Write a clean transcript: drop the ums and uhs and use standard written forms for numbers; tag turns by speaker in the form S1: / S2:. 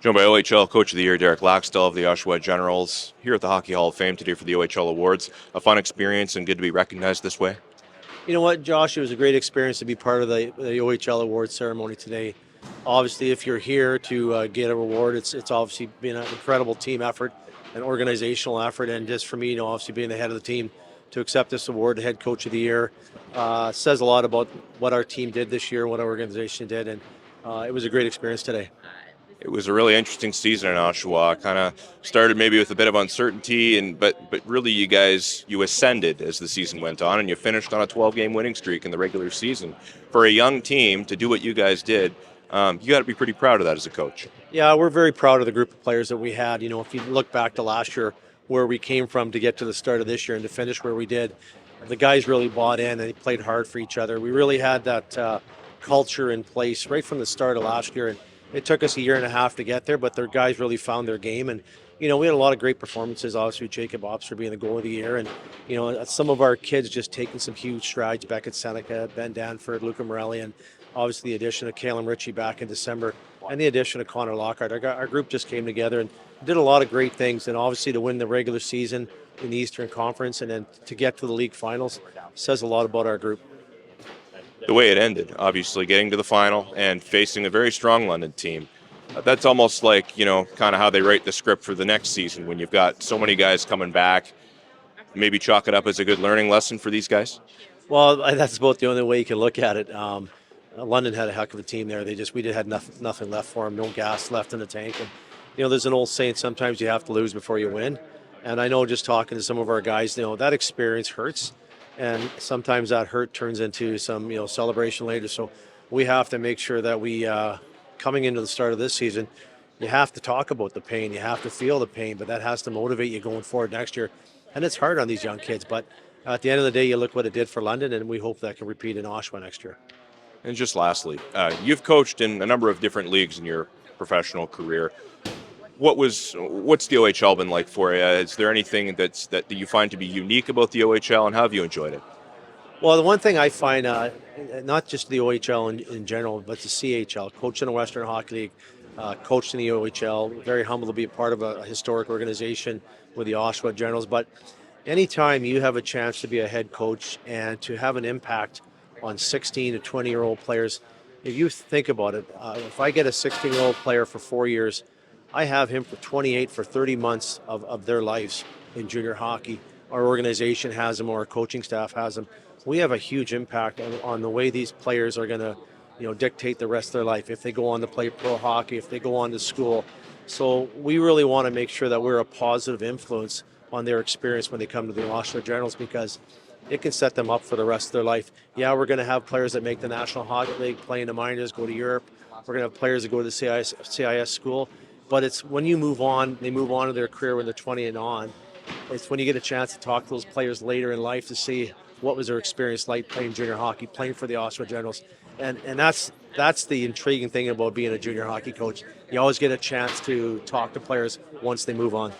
S1: Joined by OHL Coach of the Year Derek Laxdal of the Oshawa Generals here at the Hockey Hall of Fame today for the OHL Awards. A fun experience and good to be recognized this way.
S2: You know what, Josh? It was a great experience to be part of the OHL award ceremony today. Obviously, if you're here to get a reward, it's obviously been an incredible team effort, an organizational effort, and just for me, obviously being the head of the team to accept this award, the head coach of the year, says a lot about what our team did this year, what our organization did, and it was a great experience today.
S1: It was a really interesting season in Oshawa. Kind of started maybe with a bit of uncertainty, but really you ascended as the season went on, and you finished on a 12-game winning streak in the regular season. For a young team to do what you guys did, you got to be pretty proud of that as a coach.
S2: Yeah, we're very proud of the group of players that we had. If you look back to last year, where we came from to get to the start of this year and to finish where we did, the guys really bought in and they played hard for each other. We really had that culture in place right from the start of last year, and it took us a year and a half to get there, but their guys really found their game. And we had a lot of great performances. Obviously, Jacob Obster being the goal of the year, and some of our kids just taking some huge strides. Beckett Seneca, Ben Danford, Luca Morelli, and obviously the addition of Kalen Ritchie back in December, and the addition of Connor Lockhart. Our group just came together and did a lot of great things. And obviously to win the regular season in the Eastern Conference and then to get to the league finals says a lot about our group.
S1: The way it ended, obviously getting to the final and facing a very strong London team. That's almost like, kind of how they write the script for the next season when you've got so many guys coming back. Maybe chalk it up as a good learning lesson for these guys.
S2: Well, that's about the only way you can look at it. London had a heck of a team there. We had nothing left for them, no gas left in the tank. And there's an old saying: sometimes you have to lose before you win. And I know, just talking to some of our guys, that experience hurts, and sometimes that hurt turns into some celebration later. So we have to make sure that we, coming into the start of this season, you have to talk about the pain, you have to feel the pain, but that has to motivate you going forward next year. And it's hard on these young kids, but at the end of the day, you look what it did for London, and we hope that can repeat in Oshawa next year.
S1: And just lastly, you've coached in a number of different leagues in your professional career. What's the OHL been like for you? Is there anything that you find to be unique about the OHL, and how have you enjoyed it?
S2: Well, the one thing I find, not just the OHL in general, but the CHL, coach in the Western Hockey League, coached in the OHL, very humble to be a part of a historic organization with the Oshawa Generals. But anytime you have a chance to be a head coach and to have an impact on 16 to 20-year-old players, if you think about it, if I get a 16-year-old player for 4 years, I have him for 28 for 30 months of their lives in junior hockey. Our organization has them, or our coaching staff has them. We have a huge impact on the way these players are going to, dictate the rest of their life. If they go on to play pro hockey, if they go on to school. So we really want to make sure that we're a positive influence on their experience when they come to the Oshawa Generals, because it can set them up for the rest of their life. Yeah, we're going to have players that make the National Hockey League, play in the minors, go to Europe. We're going to have players that go to the CIS school. But it's when you move on, they move on to their career when they're 20 and on. It's when you get a chance to talk to those players later in life to see what was their experience like playing junior hockey, playing for the Oshawa Generals. And that's the intriguing thing about being a junior hockey coach. You always get a chance to talk to players once they move on.